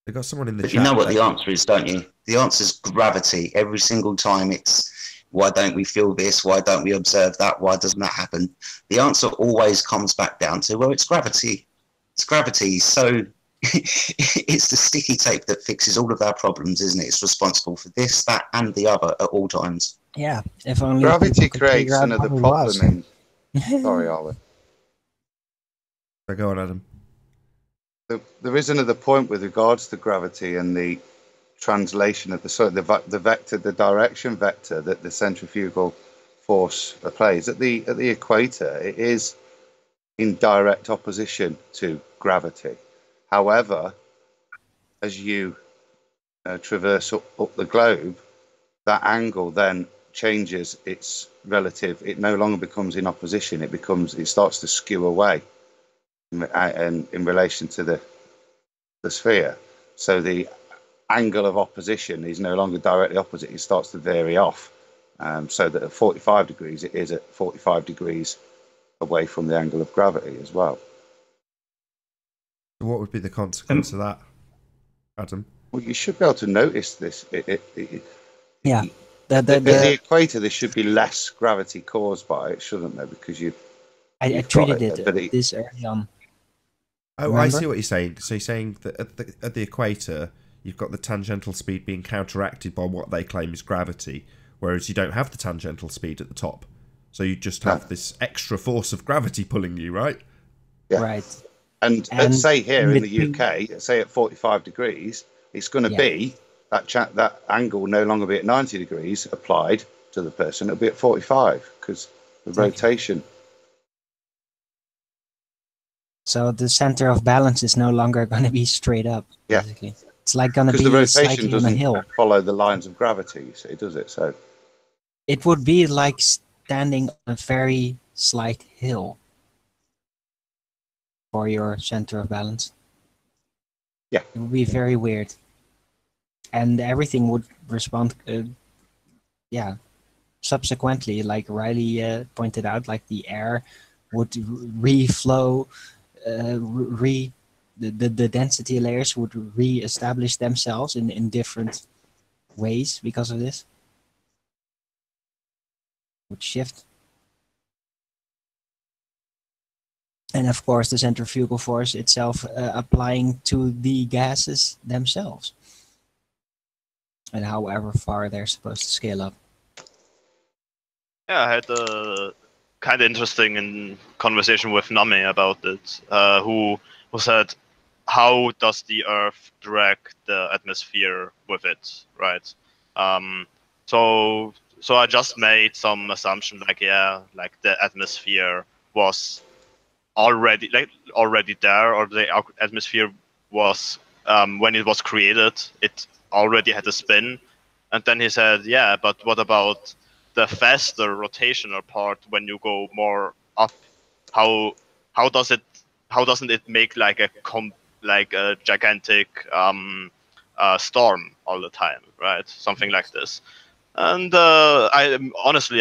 They've got someone in the chat. You know what the answer is, don't you? The answer is gravity. Every single time it's, why don't we feel this? Why don't we observe that? Why doesn't that happen? The answer always comes back down to, well, it's gravity. It's gravity. So it's the sticky tape that fixes all of our problems, isn't it? It's responsible for this, that, and the other at all times. Yeah, if only Gravity creates another problem in... Sorry, Ollie. Go on, Adam. There is another point with regards to gravity and the translation of the vector, the direction vector that the centrifugal force plays at the equator. It is in direct opposition to gravity. However, as you traverse up the globe, that angle then changes its relative. It no longer becomes in opposition. It starts to skew away in relation to the sphere. So the angle of opposition is no longer directly opposite. It starts to vary off. So that at 45 degrees, it is at 45 degrees away from the angle of gravity as well. What would be the consequence of that, Adam? Well, you should be able to notice this. Yeah. At the equator, there should be less gravity caused by it, shouldn't there? Because I treated it this early on. Oh, Remember? I see what you're saying. So you're saying that at the equator, you've got the tangential speed being counteracted by what they claim is gravity, whereas you don't have the tangential speed at the top. So you just have this extra force of gravity pulling you, right? Yeah. Right. And say here in the UK, say at 45 degrees, it's going to be that angle will no longer be at 90 degrees applied to the person. It'll be at 45 because the rotation. So the center of balance is no longer going to be straight up. Yeah. Basically. It's like going to be because the rotation slightly on a hill. doesn't follow the lines of gravity, you see, does it? So It would be like standing on a very slight hill for your center of balance. Yeah. It would be very weird. And everything would respond, subsequently, like Riley pointed out, like the air would reflow, the density layers would re-establish themselves in different ways because of this. Would shift. And of course, the centrifugal force itself applying to the gases themselves. And however far they're supposed to scale up. Yeah, I had a kind of interesting conversation with Nami about it, who said, how does the Earth drag the atmosphere with it, right? So I just made some assumption, like the atmosphere was already there, or the atmosphere was when it was created, it already had a spin. And then he said, yeah, but what about the faster rotational part when you go more up? How doesn't it make like a gigantic storm all the time, right? Something like this. And I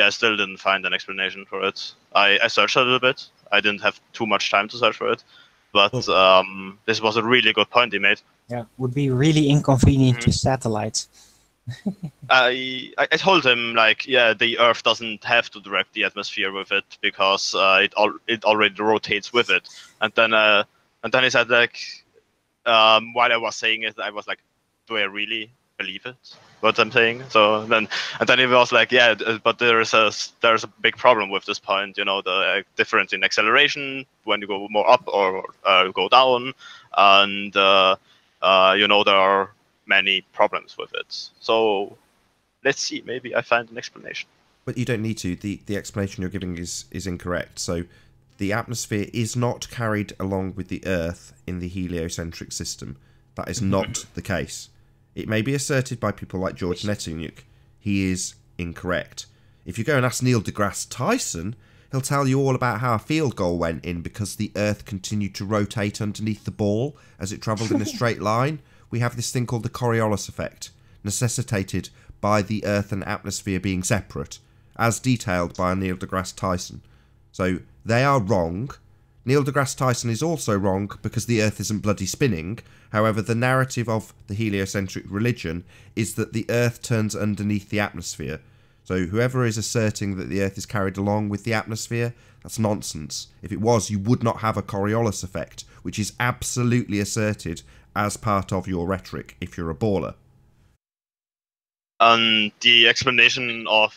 still didn't find an explanation for it. I searched a little bit. I didn't have too much time to search for it, but this was a really good point he made. Yeah, would be really inconvenient to satellites. I told him, like, the Earth doesn't have to direct the atmosphere with it because it already rotates with it. And then he said, like, while I was saying it, I was like, do I really believe it, what I'm saying? So then he was like, yeah, but there's a big problem with this point. You know, the difference in acceleration when you go more up or go down, and there are many problems with it. So let's see, maybe I find an explanation. But you don't need to. The explanation you're giving is incorrect. So the atmosphere is not carried along with the Earth in the heliocentric system. That is not the case. It may be asserted by people like George Nettiniuk. He is incorrect. If you go and ask Neil deGrasse Tyson, he'll tell you all about how a field goal went in because the Earth continued to rotate underneath the ball as it travelled in a straight line. We have this thing called the Coriolis effect, necessitated by the Earth and atmosphere being separate, as detailed by Neil deGrasse Tyson. So they are wrong. Neil deGrasse Tyson is also wrong because the Earth isn't bloody spinning. However, the narrative of the heliocentric religion is that the Earth turns underneath the atmosphere. So whoever is asserting that the Earth is carried along with the atmosphere, that's nonsense. If it was, you would not have a Coriolis effect, which is absolutely asserted as part of your rhetoric if you're a baller. And the explanation of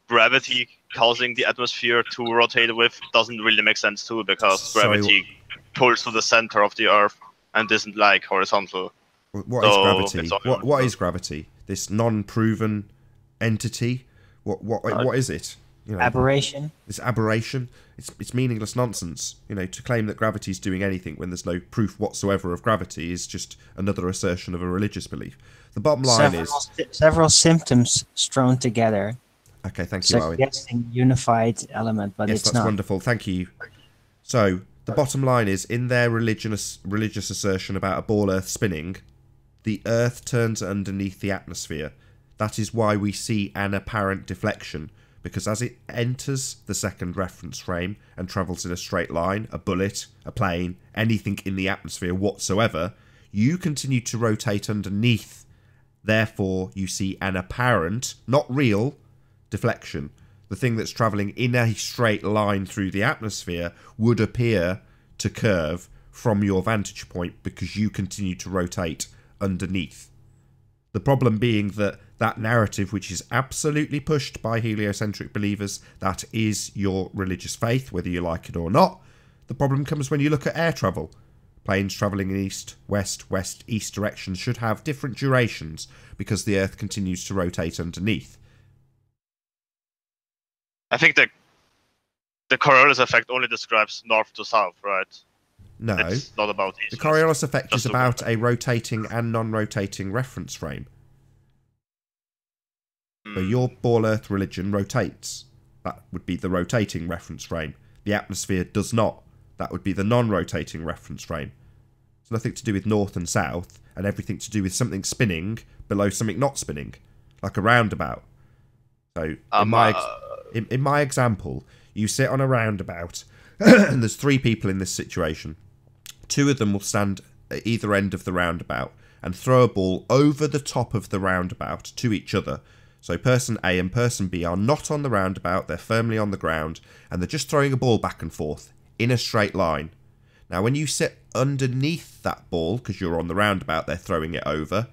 gravity causing the atmosphere to rotate with doesn't really make sense too, because gravity pulls to the center of the Earth and isn't like horizontal. What is gravity? What is gravity? This non-proven entity? What is it? Aberration. This aberration. It's meaningless nonsense. To claim that gravity is doing anything when there's no proof whatsoever of gravity is just another assertion of a religious belief. The bottom line is several symptoms strewn together. Okay, thank you, Owen. Suggesting unified element, but yes, it's that's not. Wonderful. Thank you. So the bottom line is, in their religious assertion about a ball Earth spinning, the Earth turns underneath the atmosphere. That is why we see an apparent deflection, because as it enters the second reference frame and travels in a straight line, a bullet, a plane, anything in the atmosphere whatsoever, you continue to rotate underneath. Therefore, you see an apparent, not real, deflection. The thing that's travelling in a straight line through the atmosphere would appear to curve from your vantage point because you continue to rotate underneath. The problem being that narrative, which is absolutely pushed by heliocentric believers, that is your religious faith, whether you like it or not. The problem comes when you look at air travel. Planes travelling in east, west, east directions should have different durations because the Earth continues to rotate underneath. I think the Coriolis effect only describes north to south, right? No. It's not about east. The Coriolis effect is about a rotating and non-rotating reference frame. So your ball Earth religion rotates. That would be the rotating reference frame. The atmosphere does not. That would be the non-rotating reference frame. It's nothing to do with north and south, and everything to do with something spinning below something not spinning, like a roundabout. So in my example, you sit on a roundabout, and there's 3 people in this situation. 2 of them will stand at either end of the roundabout and throw a ball over the top of the roundabout to each other. So person A and person B are not on the roundabout, they're firmly on the ground, and they're just throwing a ball back and forth in a straight line. Now when you sit underneath that ball, because you're on the roundabout they're throwing it over,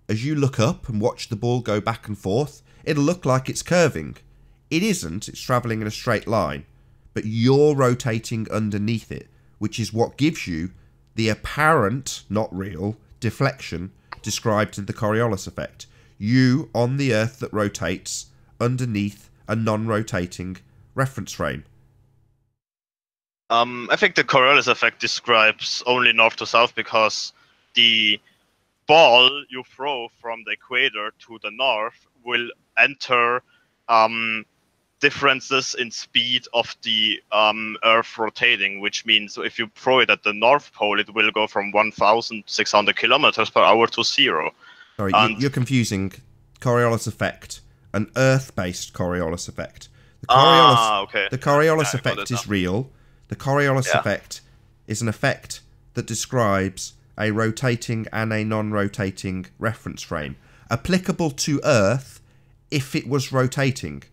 as you look up and watch the ball go back and forth, it'll look like it's curving. It isn't, it's travelling in a straight line, but you're rotating underneath it, which is what gives you the apparent, not real, deflection described in the Coriolis effect. You on the Earth that rotates underneath a non-rotating reference frame. I think the Coriolis effect describes only north to south because the ball you throw from the equator to the north will enter differences in speed of the Earth rotating, which means if you throw it at the North Pole, it will go from 1,600 kilometers per hour to 0. Sorry, you're confusing Coriolis effect and Earth-based Coriolis effect. The Coriolis effect is real. The Coriolis effect is an effect that describes a rotating and a non-rotating reference frame, applicable to Earth if it was rotating.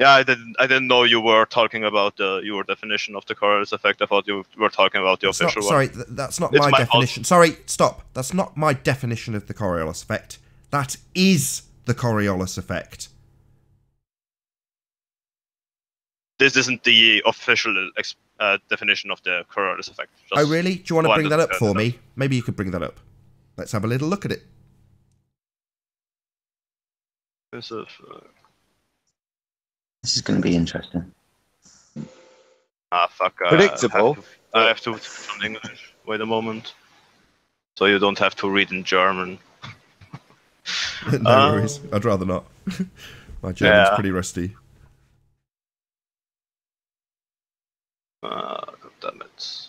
Yeah, I didn't know you were talking about your definition of the Coriolis effect. I thought you were talking about the official one. Sorry, that's not my definition. Sorry, stop. That's not my definition of the Coriolis effect. That is the Coriolis effect. This isn't the official definition of the Coriolis effect. Oh, really? Do you want to bring that up for me? Maybe you could bring that up. Let's have a little look at it. This is going to be interesting. Fuck. Predictable. I have to speak in English. Wait a moment. So you don't have to read in German. No worries. I'd rather not. My German's pretty rusty. God damn it.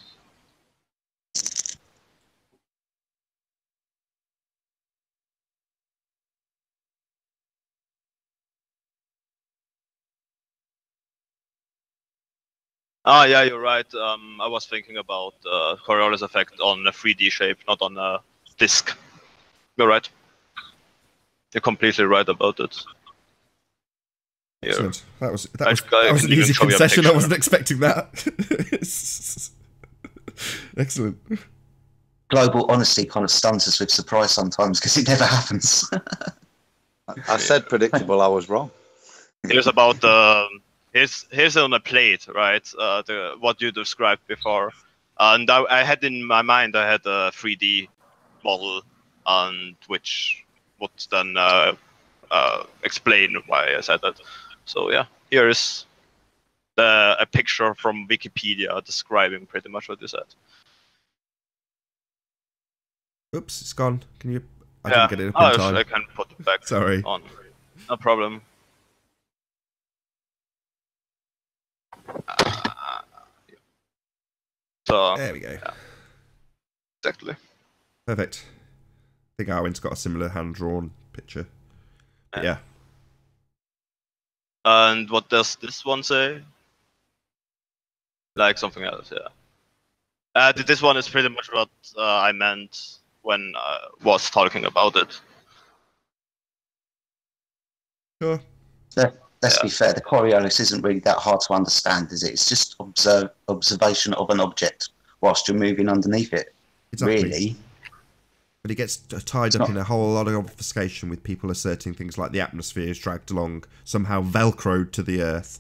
Yeah, you're right. I was thinking about Coriolis effect on a 3D shape, not on a disk. You're right. You're completely right about it. Excellent. That was an easy concession. I wasn't expecting that. Excellent. Global honesty kind of stuns us with surprise sometimes because it never happens. I said predictable. I was wrong. Here's about the here's on a plate, right? What you described before, and I had in my mind I had a 3D model, and which would then explain why I said that. So yeah, here is a picture from Wikipedia describing pretty much what you said. Oops, it's gone. Can you? I Yeah, didn't get it up in time. I can put it back Sorry. on. No problem. So There we go. yeah, exactly. Perfect. I think Arwen's got a similar hand-drawn picture. But yeah. And what does this one say? Like something else, yeah. This one is pretty much what I meant when I was talking about it. Sure. So let's be fair, the Coriolis isn't really that hard to understand, is it? It's just observation of an object whilst you're moving underneath it. Exactly. Really. But it gets tied up in a whole lot of obfuscation with people asserting things like the atmosphere is dragged along, somehow velcroed to the Earth.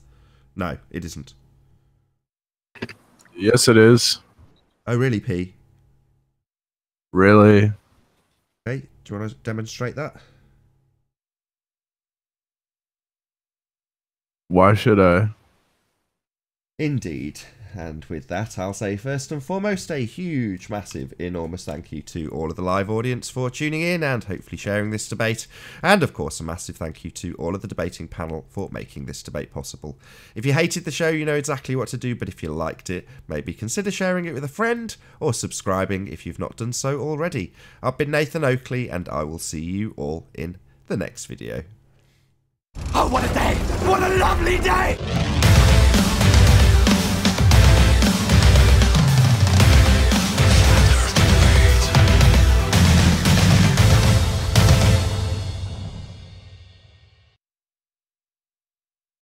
No, it isn't. Yes, it is. Oh, really, P? Really? Okay, do you want to demonstrate that? Why should I? Indeed. And with that, I'll say first and foremost a huge, massive, enormous thank you to all of the live audience for tuning in and hopefully sharing this debate. And of course, a massive thank you to all of the debating panel for making this debate possible. If you hated the show, you know exactly what to do, but if you liked it, maybe consider sharing it with a friend or subscribing if you've not done so already. I've been Nathan Oakley, and I will see you all in the next video. Oh, what a day! What a lovely day!